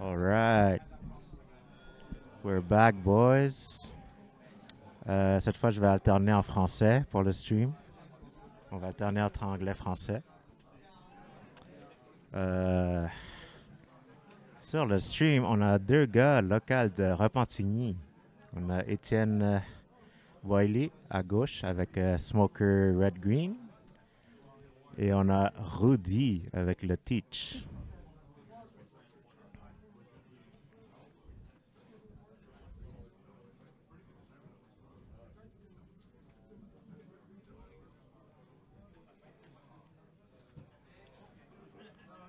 All right, we're back, boys. Cette fois, je vais alterner en français pour le stream. On va alterner entre anglais-français. Euh, Sur le stream, on a deux gars locaux de Repentigny. On a Étienne Wiley à gauche avec Smoker Red Green. Et on a Rudy avec le Teach.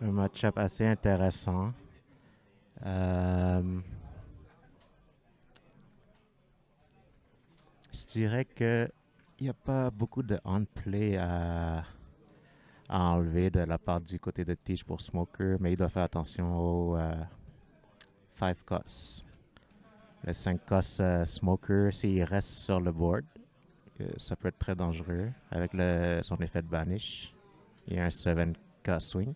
Un match-up assez intéressant. Je dirais que il n'y a pas beaucoup de on-play à enlever de la part du côté de Teach pour Smoker, mais il doit faire attention aux 5 costs. Le 5 costs Smoker, s'il reste sur le board, ça peut être très dangereux avec son effet de banish. Il y a un 7 cost swing.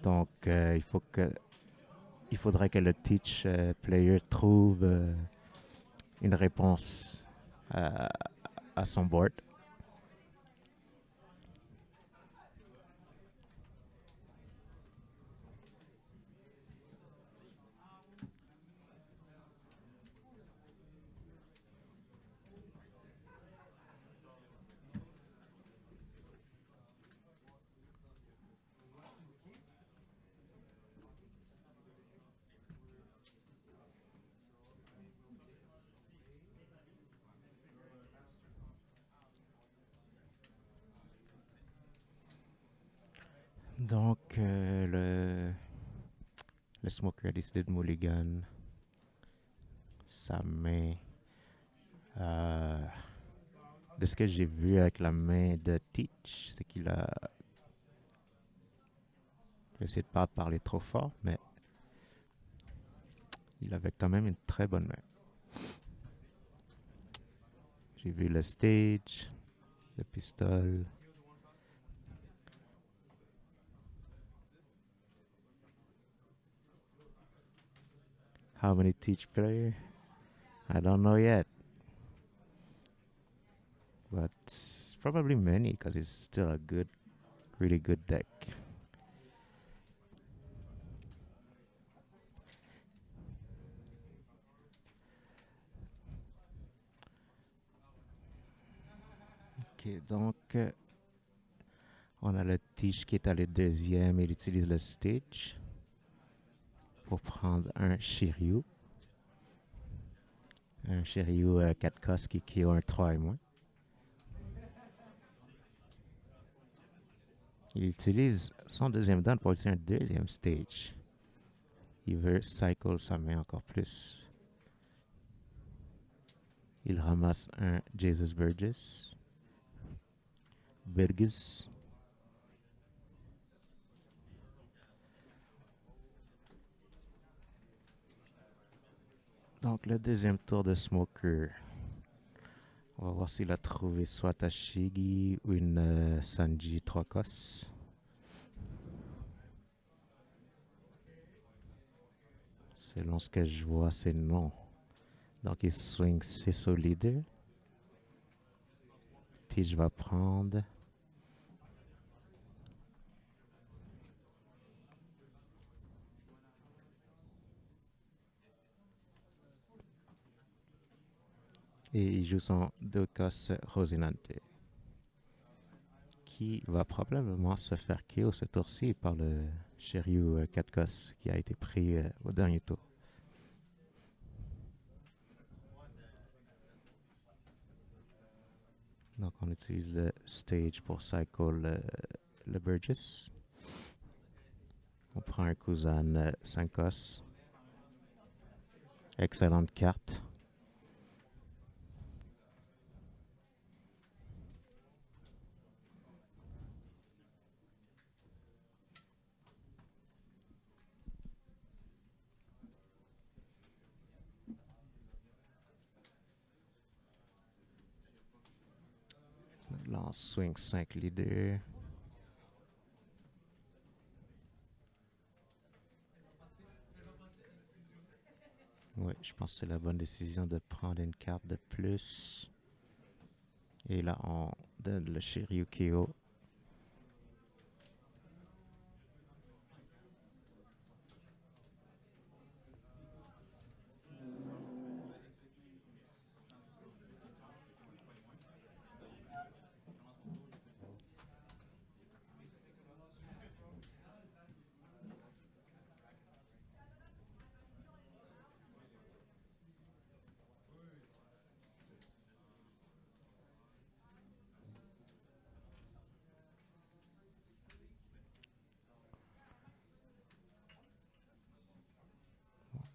Donc, il faudrait que le Teach player trouve une réponse à, à son board. Donc, le Smoker a décidé de mulligan sa main. Euh, de ce que j'ai vu avec la main de Teach, c'est qu'il a essayé de pas parler trop fort, mais il avait quand même une très bonne main. J'ai vu le stage, le pistol. How many Teach player? I don't know yet. But probably many because it's still a good, really good deck. Ok, donc on a le Teach qui est allé deuxième. Il utilise le stage pour prendre un Shiryu. Un Shiryu 4 cos qui a un 3 et moins. Il utilise son deuxième down pour utiliser un deuxième stage. Il veut cycle sa main encore plus. Il ramasse un Jesus Burgess. Burgess. Donc le deuxième tour de Smoker. On va voir s'il a trouvé soit Tashigi ou une Sanji 3 cos. Selon ce que je vois, c'est non. Donc il swing 6 au leader. Tige va prendre. Et il joue son 2 cos Rosinante. Qui va probablement se faire KO ce tour-ci par le Shiryu 4 cos qui a été pris au dernier tour. Donc on utilise le stage pour cycle le Burgess. On prend un Kuzan 5 cos. Excellente carte. Là, on swing 5 leaders. Ouais, je pense que c'est la bonne décision de prendre une carte de plus. Et là, on donne le Shiryu KO.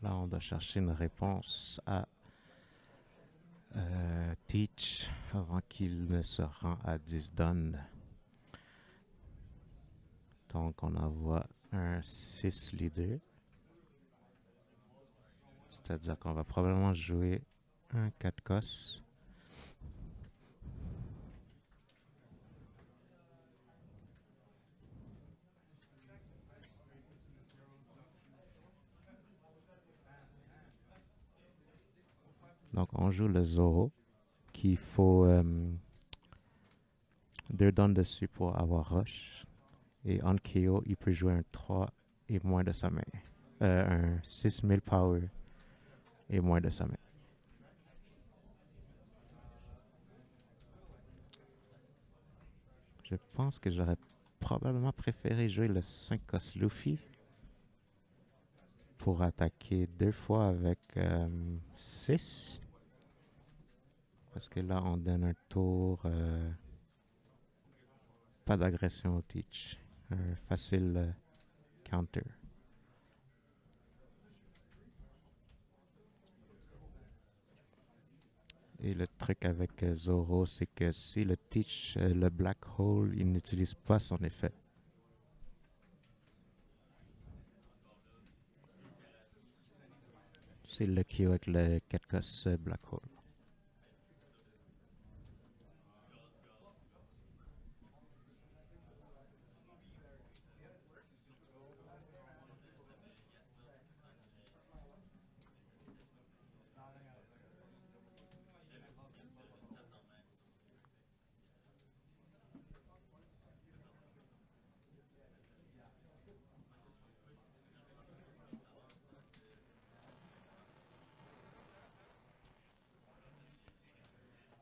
Là, on doit chercher une réponse à Teach avant qu'il ne se rend à 10 Don. Donc, on envoie un 6 leader. C'est-à-dire qu'on va probablement jouer un 4 cos. Donc, on joue le Zoro, qu'il faut 2 dons dessus pour avoir rush. Et en KO, il peut jouer un 3 et moins de sa main. Un 6000 power et moins de sa main. Je pense que j'aurais probablement préféré jouer le 5 cos Luffy pour attaquer 2 fois avec 6. Parce que là, on donne un tour. Pas d'agression au Teach. Un facile counter. Et le truc avec Zoro, c'est que si le Teach, le Black Hole, il n'utilise pas son effet. C'est le KO avec le 4 cos Black Hole.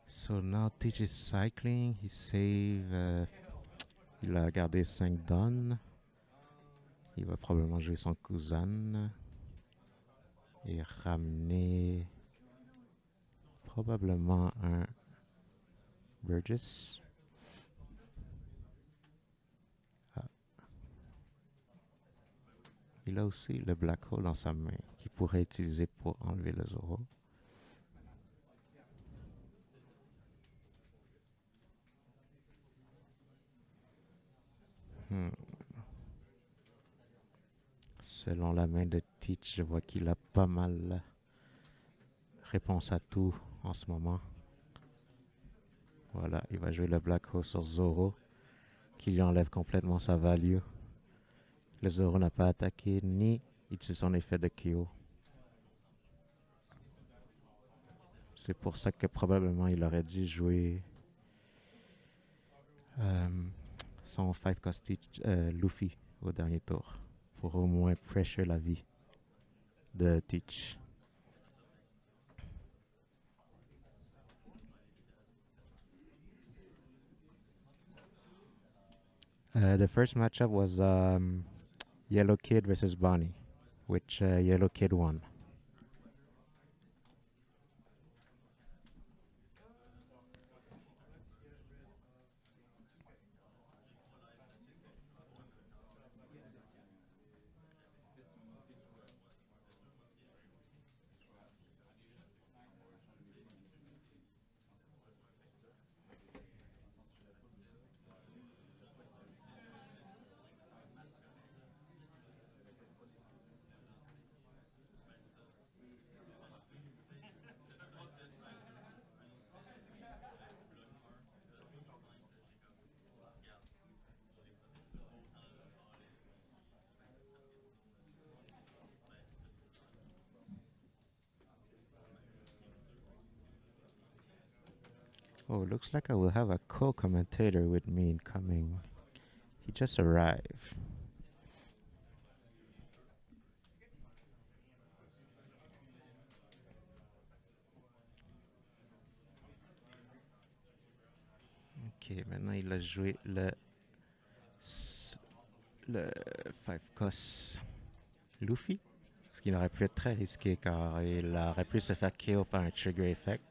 So now Teach is cycling. He save. Il a gardé 5 dons. Il va probablement jouer son cousin. Et ramener probablement un Burgess. Ah. Il a aussi le Black Hole dans sa main qu'il pourrait utiliser pour enlever le Zoro. Selon la main de Teach, je vois qu'il a pas mal réponse à tout en ce moment. Voilà, il va jouer le Black Hole sur Zoro, qui lui enlève complètement sa value. Le Zoro n'a pas attaqué ni utilisé son effet de KO. C'est pour ça que probablement il aurait dû jouer son 5 cost Luffy au dernier tour pour au moins pressure la vie de Teach. The first matchup was Yellow Kid versus Bonnie, which Yellow Kid won. Oh, looks like I will have a co-commentator with me incoming. He just arrived. Ok, maintenant il a joué le Five Cos Luffy. Ce qui aurait pu être très risqué car il aurait pu se faire KO par un trigger effect,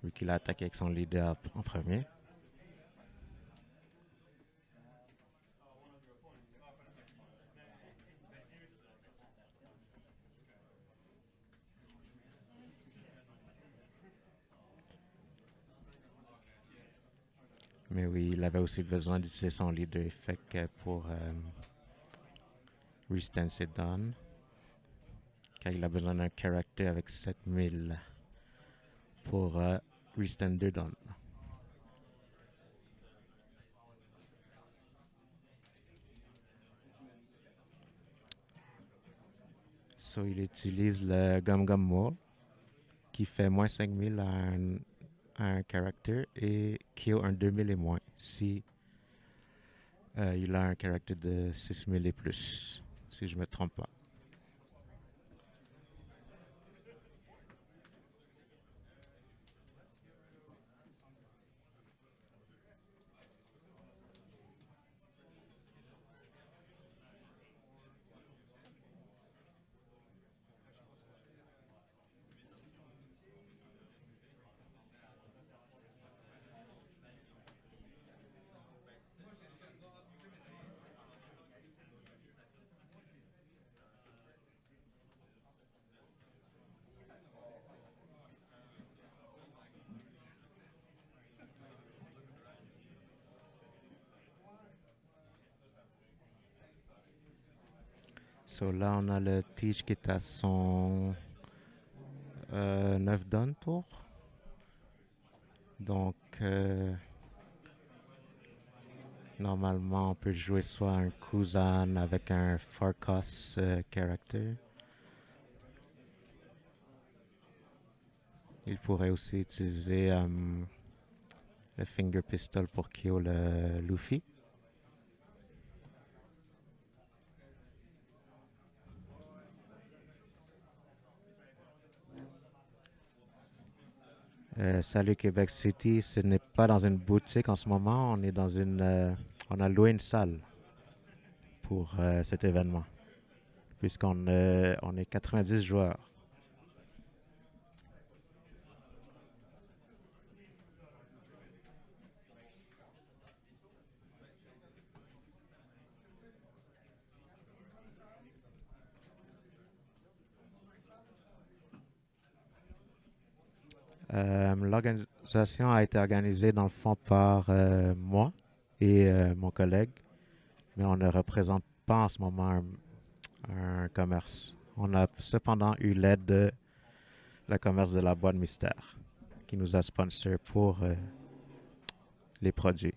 vu qu'il a attaqué avec son leader en premier. Mais oui, il avait aussi besoin d'utiliser son leader effect pour restand ses downs. Car il a besoin d'un character avec 7000 pour restand 2 downs. So, il utilise le Gum Gum Maul qui fait moins 5000 à un character et KO un 2000 et moins si il a un character de 6000 et plus, si je me trompe pas. So là, on a le Teach qui est à son 9 down tour. Donc, normalement, on peut jouer soit un Kuzan avec un Farkas character. Il pourrait aussi utiliser le Finger Pistol pour KO le Luffy. Salut Québec City, ce n'est pas dans une boutique en ce moment, on est dans on a loué une salle pour cet événement, puisqu'on on est 90 joueurs. L'organisation a été organisée dans le fond par moi et mon collègue, mais on ne représente pas en ce moment un commerce. On a cependant eu l'aide de le commerce de la boîte mystère qui nous a sponsor pour les produits.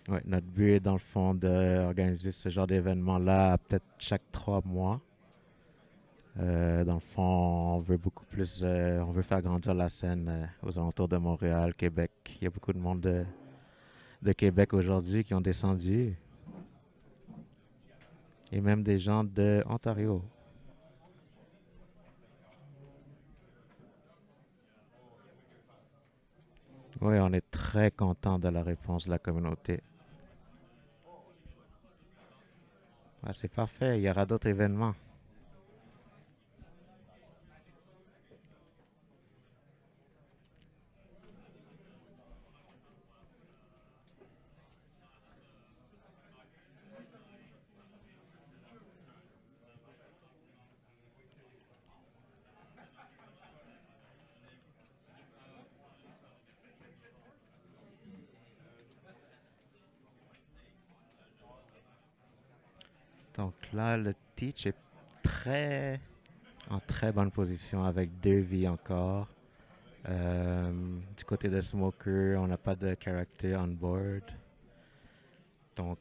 Ouais, notre but est dans le fond d'organiser ce genre d'événement-là peut-être chaque 3 mois. Dans le fond, on veut beaucoup plus, on veut faire grandir la scène aux alentours de Montréal, Québec. Il y a beaucoup de monde de Québec aujourd'hui qui ont descendu. Et même des gens de Ontario. Oui, on est très content de la réponse de la communauté. Ah, c'est parfait, il y aura d'autres événements. Donc là, le Teach est en très bonne position avec 2 vies encore. Du côté de Smoker, on n'a pas de character on board. Donc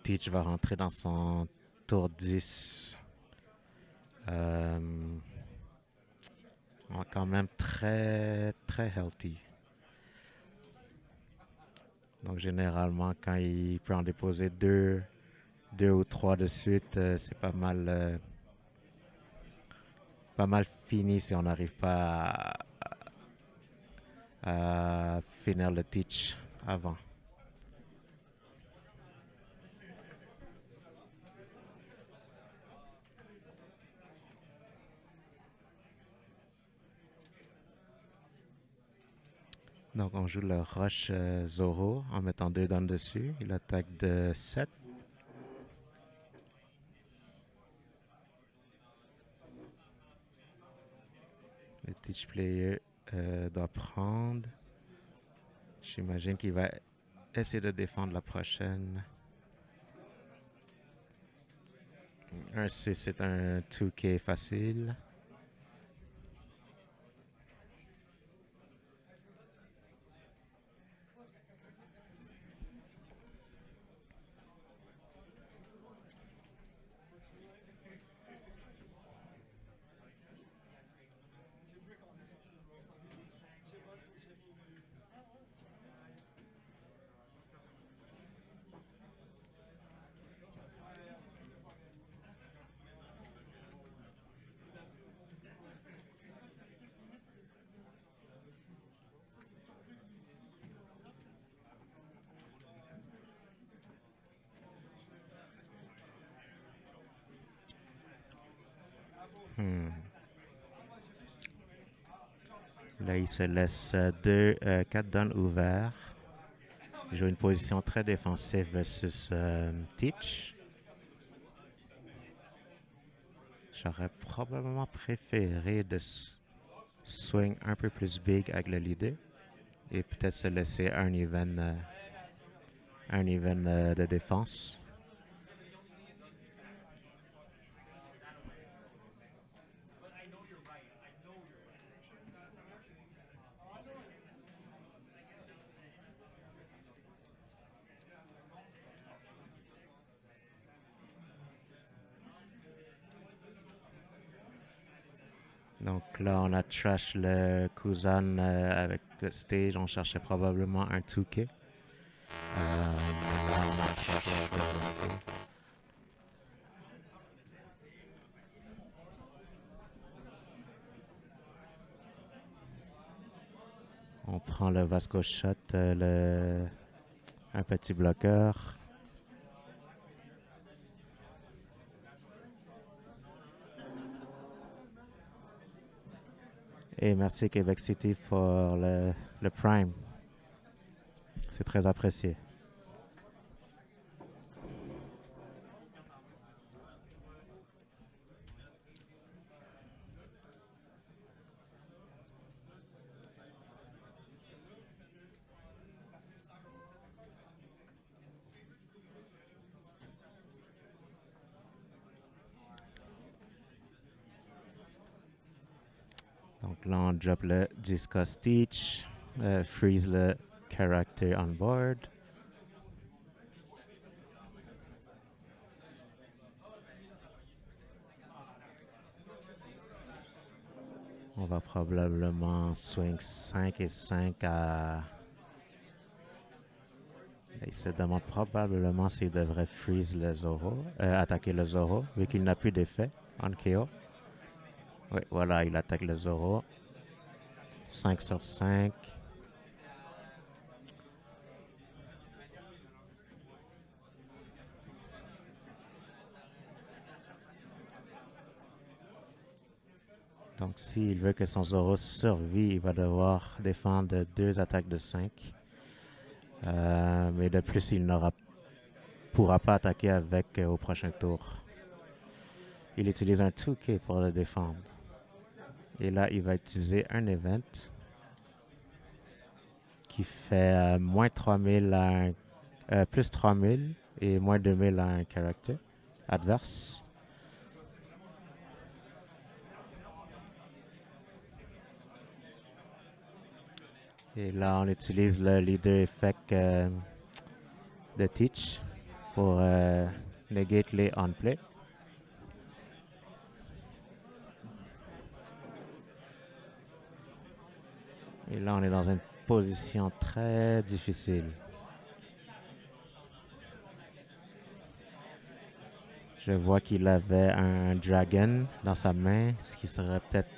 Teach va rentrer dans son tour 10. Quand même très très healthy. Donc généralement, quand il peut en déposer deux ou trois de suite, c'est pas mal fini si on n'arrive pas à finir le teach avant. Donc on joue le rush Zoro en mettant 2 dons dessus. Il attaque de 7. Le teach player doit prendre. J'imagine qu'il va essayer de défendre la prochaine. Un 6, c'est un 2K facile. Hmm. Là, il se laisse 4 dons ouverts. Il joue une position très défensive versus Teach. J'aurais probablement préféré de swing un peu plus big avec le leader et peut-être se laisser un even de défense. Donc là, on a trash le Kuzan avec le stage. On cherchait probablement un 2K. Là, on a cherché on prend le Vasco Shot, un petit bloqueur. Et merci Québec City pour le Prime. C'est très apprécié. Donc là, on drop le Discuss Teach, freeze le Character on board. On va probablement swing 5 et 5 à... Il se demande probablement s'il devrait freeze le Zoro, attaquer le Zoro, vu qu'il n'a plus d'effet en KO. Oui, voilà, il attaque le Zoro. 5 sur 5. Donc s'il veut que son Zoro survive, il va devoir défendre 2 attaques de 5. Mais de plus, il ne pourra pas attaquer avec au prochain tour. Il utilise un 2K pour le défendre. Et là, il va utiliser un event qui fait moins 3000 à plus 3000 et moins 2000 à un character. adverse. Et là, on utilise le leader effect de Teach pour negate les on-play. Et là, on est dans une position très difficile. Je vois qu'il avait un dragon dans sa main, ce qui serait peut-être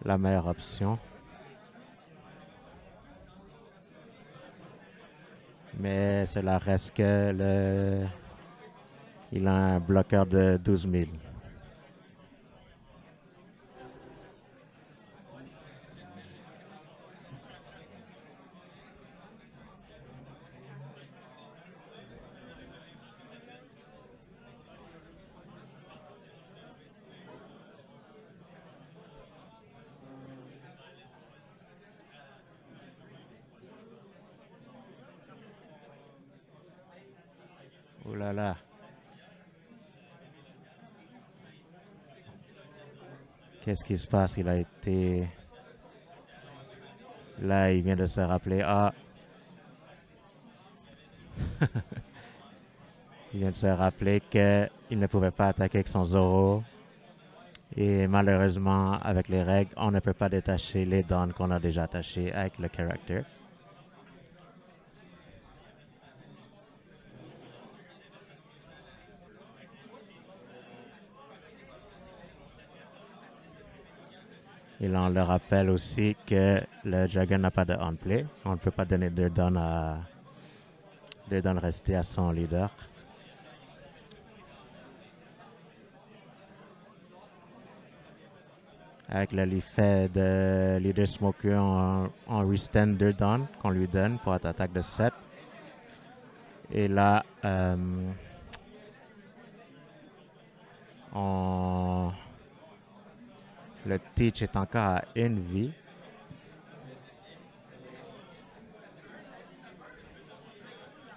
la meilleure option. Mais cela reste que il a un bloqueur de 12 000. Oh là là. Qu'est-ce qui se passe? Il a été... Là, il vient de se rappeler. Ah! Il vient de se rappeler qu'il ne pouvait pas attaquer avec son Zoro. Et malheureusement, avec les règles, on ne peut pas détacher les dons qu'on a déjà attachés avec le character. Et là, on le rappelle aussi que le dragon n'a pas de on-play. On ne peut pas donner deux dons restés à son leader. Avec l'effet de Leader Smoker, on restand 2 dons qu'on lui donne pour être attaque de 7. Et là, le Teach est encore à une vie.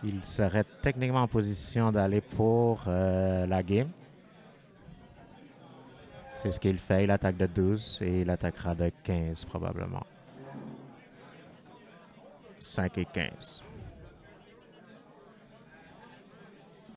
Il serait techniquement en position d'aller pour la game. C'est ce qu'il fait. Il attaque de 12 et il attaquera de 15 probablement. 5 et 15.